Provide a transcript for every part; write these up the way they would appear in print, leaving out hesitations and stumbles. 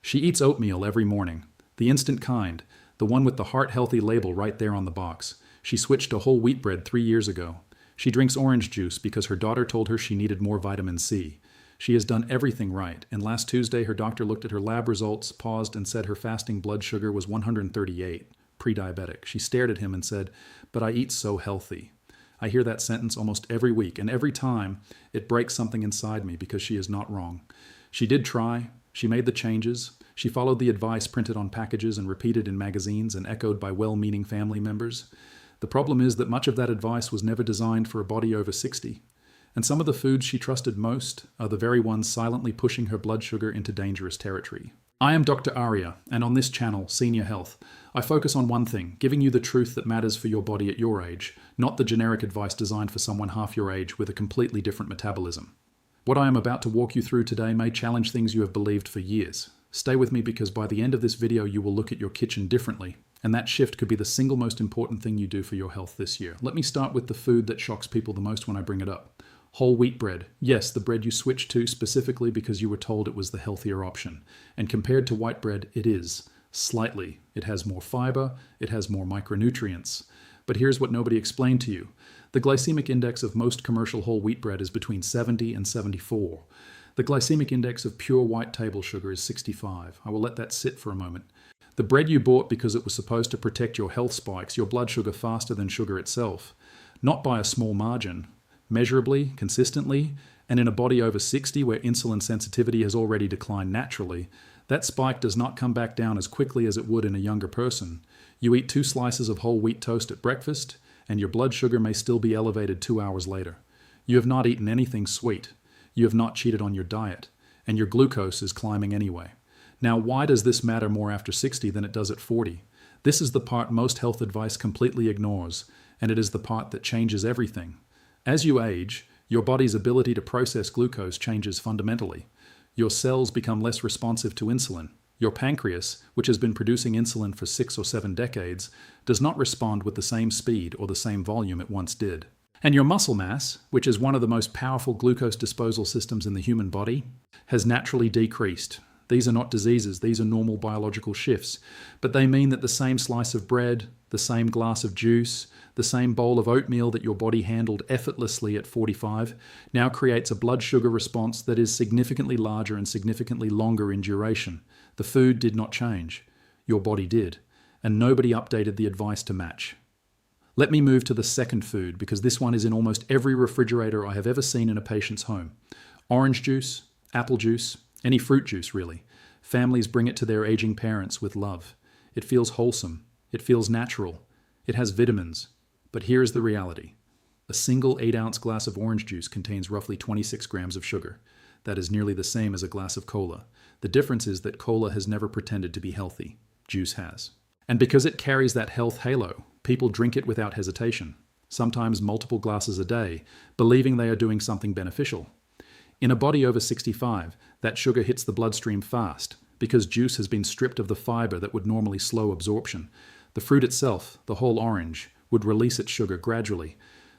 She eats oatmeal every morning, the instant kind, the one with the heart-healthy label right there on the box. She switched to whole wheat bread 3 years ago. She drinks orange juice because her daughter told her she needed more vitamin C. She has done everything right, and last Tuesday her doctor looked at her lab results, paused, and said her fasting blood sugar was 138, pre-diabetic. She stared at him and said, "But I eat so healthy." I hear that sentence almost every week, and every time it breaks something inside me because she is not wrong. She did try. She made the changes. She followed the advice printed on packages and repeated in magazines and echoed by well-meaning family members. The problem is that much of that advice was never designed for a body over 60. And some of the foods she trusted most are the very ones silently pushing her blood sugar into dangerous territory. I am Dr. Arya, and on this channel, Senior Health, I focus on one thing, giving you the truth that matters for your body at your age, not the generic advice designed for someone half your age with a completely different metabolism. What I am about to walk you through today may challenge things you have believed for years. Stay with me because by the end of this video you will look at your kitchen differently, and that shift could be the single most important thing you do for your health this year. Let me start with the food that shocks people the most when I bring it up. Whole wheat bread. Yes, the bread you switched to specifically because you were told it was the healthier option. And compared to white bread, it is. Slightly. It has more fiber, it has more micronutrients. But here's what nobody explained to you. The glycemic index of most commercial whole wheat bread is between 70 and 74. The glycemic index of pure white table sugar is 65. I will let that sit for a moment. The bread you bought because it was supposed to protect your health spikes your blood sugar faster than sugar itself. Not by a small margin. Measurably, consistently, and in a body over 60 where insulin sensitivity has already declined naturally, that spike does not come back down as quickly as it would in a younger person. You eat 2 slices of whole wheat toast at breakfast, and your blood sugar may still be elevated 2 hours later. You have not eaten anything sweet. You have not cheated on your diet, and your glucose is climbing anyway. Now, why does this matter more after 60 than it does at 40? This is the part most health advice completely ignores, and it is the part that changes everything. As you age, your body's ability to process glucose changes fundamentally. Your cells become less responsive to insulin. Your pancreas, which has been producing insulin for 6 or 7 decades, does not respond with the same speed or the same volume it once did. And your muscle mass, which is one of the most powerful glucose disposal systems in the human body, has naturally decreased. These are not diseases, these are normal biological shifts, but they mean that the same slice of bread, the same glass of juice, the same bowl of oatmeal that your body handled effortlessly at 45 now creates a blood sugar response that is significantly larger and significantly longer in duration. The food did not change. Your body did. And nobody updated the advice to match. Let me move to the second food because this one is in almost every refrigerator I have ever seen in a patient's home. Orange juice, apple juice, any fruit juice really. Families bring it to their aging parents with love. It feels wholesome. It feels natural. It has vitamins. But here is the reality. A single 8-ounce glass of orange juice contains roughly 26 grams of sugar. That is nearly the same as a glass of cola. The difference is that cola has never pretended to be healthy. Juice has. And because it carries that health halo, people drink it without hesitation, sometimes multiple glasses a day, believing they are doing something beneficial. In a body over 65, that sugar hits the bloodstream fast because juice has been stripped of the fiber that would normally slow absorption. The fruit itself, the whole orange, would release its sugar gradually.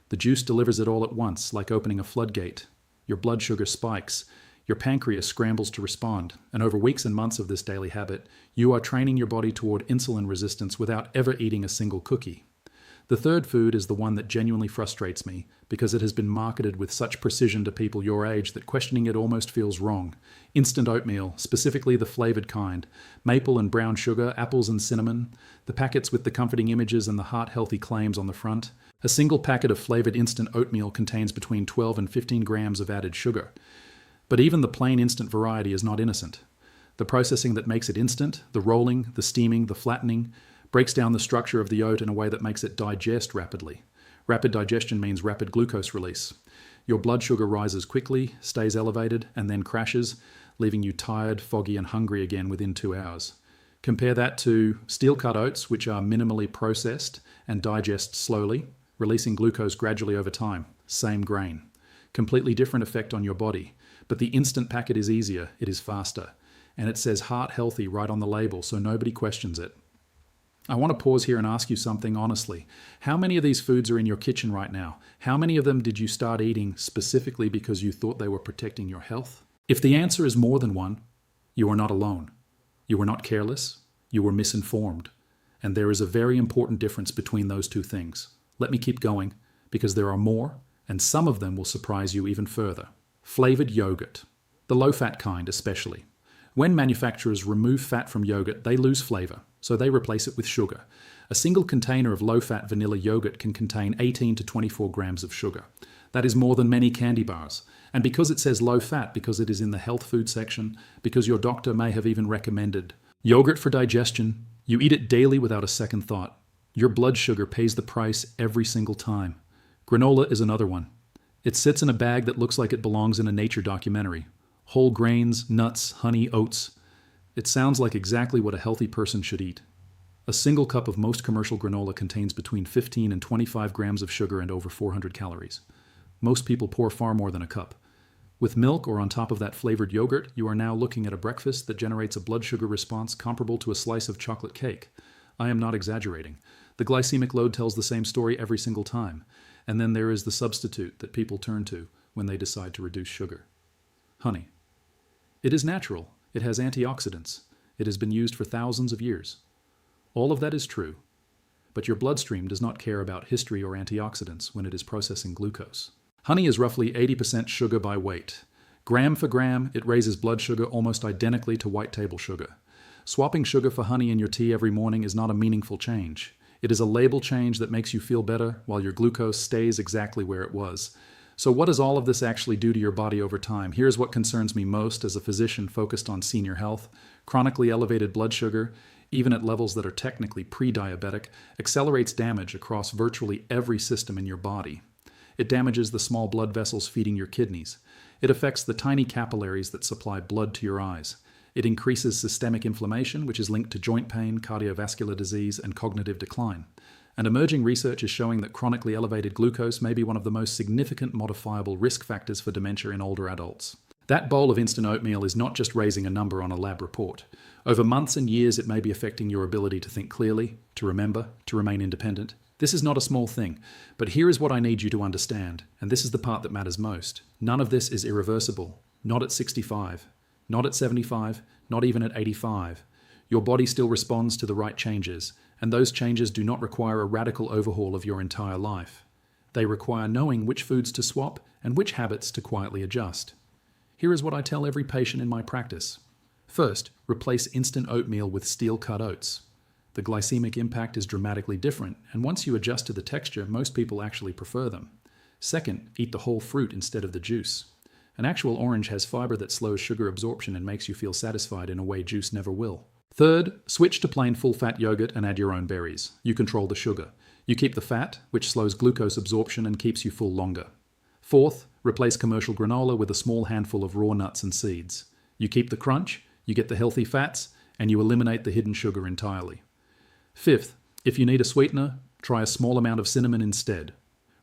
The juice delivers it all at once, like opening a floodgate. Your blood sugar spikes. Your pancreas scrambles to respond. And over weeks and months of this daily habit, you are training your body toward insulin resistance without ever eating a single cookie. The third food is the one that genuinely frustrates me because it has been marketed with such precision to people your age that questioning it almost feels wrong. Instant oatmeal, specifically the flavored kind, maple and brown sugar, apples and cinnamon, the packets with the comforting images and the heart-healthy claims on the front. A single packet of flavored instant oatmeal contains between 12 and 15 grams of added sugar. But even the plain instant variety is not innocent. The processing that makes it instant, the rolling, the steaming, the flattening, breaks down the structure of the oat in a way that makes it digest rapidly. Rapid digestion means rapid glucose release. Your blood sugar rises quickly, stays elevated, and then crashes, leaving you tired, foggy, and hungry again within 2 hours. Compare that to steel-cut oats, which are minimally processed and digest slowly, releasing glucose gradually over time. Same grain. Completely different effect on your body. But the instant packet is easier, it is faster. And it says heart healthy right on the label, so nobody questions it. I want to pause here and ask you something honestly. How many of these foods are in your kitchen right now? How many of them did you start eating specifically because you thought they were protecting your health? If the answer is more than one, you are not alone. You were not careless, you were misinformed. And there is a very important difference between those two things. Let me keep going, because there are more, and some of them will surprise you even further. Flavored yogurt. The low-fat kind especially. When manufacturers remove fat from yogurt, they lose flavor, so they replace it with sugar. A single container of low-fat vanilla yogurt can contain 18 to 24 grams of sugar. That is more than many candy bars. And because it says low-fat, because it is in the health food section, because your doctor may have even recommended yogurt for digestion, you eat it daily without a second thought. Your blood sugar pays the price every single time. Granola is another one. It sits in a bag that looks like it belongs in a nature documentary. Whole grains, nuts, honey, oats. It sounds like exactly what a healthy person should eat. A single cup of most commercial granola contains between 15 and 25 grams of sugar and over 400 calories. Most people pour far more than a cup. With milk or on top of that flavored yogurt, you are now looking at a breakfast that generates a blood sugar response comparable to a slice of chocolate cake. I am not exaggerating. The glycemic load tells the same story every single time. And then there is the substitute that people turn to when they decide to reduce sugar. Honey. It is natural. It has antioxidants. It has been used for thousands of years. All of that is true. But your bloodstream does not care about history or antioxidants when it is processing glucose. Honey is roughly 80% sugar by weight. Gram for gram, it raises blood sugar almost identically to white table sugar. Swapping sugar for honey in your tea every morning is not a meaningful change. It is a label change that makes you feel better while your glucose stays exactly where it was. So what does all of this actually do to your body over time? Here's what concerns me most as a physician focused on senior health. Chronically elevated blood sugar, even at levels that are technically pre-diabetic, accelerates damage across virtually every system in your body. It damages the small blood vessels feeding your kidneys. It affects the tiny capillaries that supply blood to your eyes. It increases systemic inflammation, which is linked to joint pain, cardiovascular disease, and cognitive decline. And emerging research is showing that chronically elevated glucose may be one of the most significant modifiable risk factors for dementia in older adults. That bowl of instant oatmeal is not just raising a number on a lab report. Over months and years, it may be affecting your ability to think clearly, to remember, to remain independent. This is not a small thing, but here is what I need you to understand, and this is the part that matters most. None of this is irreversible. Not at 65, not at 75, not even at 85. Your body still responds to the right changes, and those changes do not require a radical overhaul of your entire life. They require knowing which foods to swap and which habits to quietly adjust. Here is what I tell every patient in my practice. First, replace instant oatmeal with steel-cut oats. The glycemic impact is dramatically different, and once you adjust to the texture, most people actually prefer them. Second, eat the whole fruit instead of the juice. An actual orange has fiber that slows sugar absorption and makes you feel satisfied in a way juice never will. Third, switch to plain full-fat yogurt and add your own berries. You control the sugar. You keep the fat, which slows glucose absorption and keeps you full longer. Fourth, replace commercial granola with a small handful of raw nuts and seeds. You keep the crunch, you get the healthy fats, and you eliminate the hidden sugar entirely. Fifth, if you need a sweetener, try a small amount of cinnamon instead.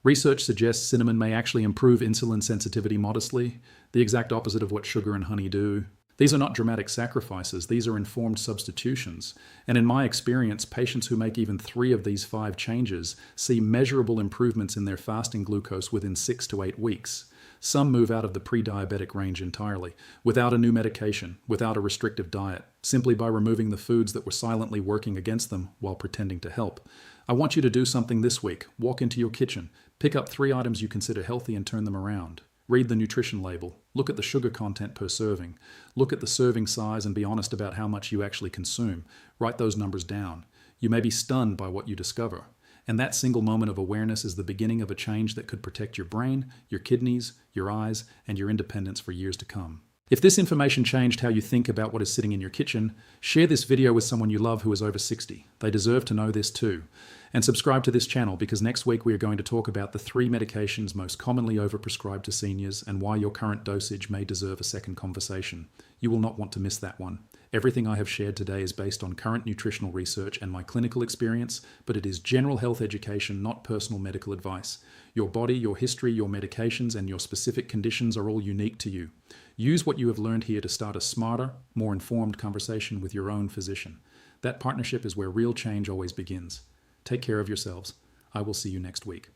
Research suggests cinnamon may actually improve insulin sensitivity modestly, the exact opposite of what sugar and honey do. These are not dramatic sacrifices, these are informed substitutions. And in my experience, patients who make even 3 of these 5 changes see measurable improvements in their fasting glucose within 6 to 8 weeks. Some move out of the pre-diabetic range entirely, without a new medication, without a restrictive diet, simply by removing the foods that were silently working against them while pretending to help. I want you to do something this week. Walk into your kitchen, pick up 3 items you consider healthy and turn them around. Read the nutrition label. Look at the sugar content per serving. Look at the serving size and be honest about how much you actually consume. Write those numbers down. You may be stunned by what you discover. And that single moment of awareness is the beginning of a change that could protect your brain, your kidneys, your eyes, and your independence for years to come. If this information changed how you think about what is sitting in your kitchen, share this video with someone you love who is over 60. They deserve to know this too. And subscribe to this channel because next week we are going to talk about the 3 medications most commonly overprescribed to seniors and why your current dosage may deserve a second conversation. You will not want to miss that one. Everything I have shared today is based on current nutritional research and my clinical experience, but it is general health education, not personal medical advice. Your body, your history, your medications, and your specific conditions are all unique to you. Use what you have learned here to start a smarter, more informed conversation with your own physician. That partnership is where real change always begins. Take care of yourselves. I will see you next week.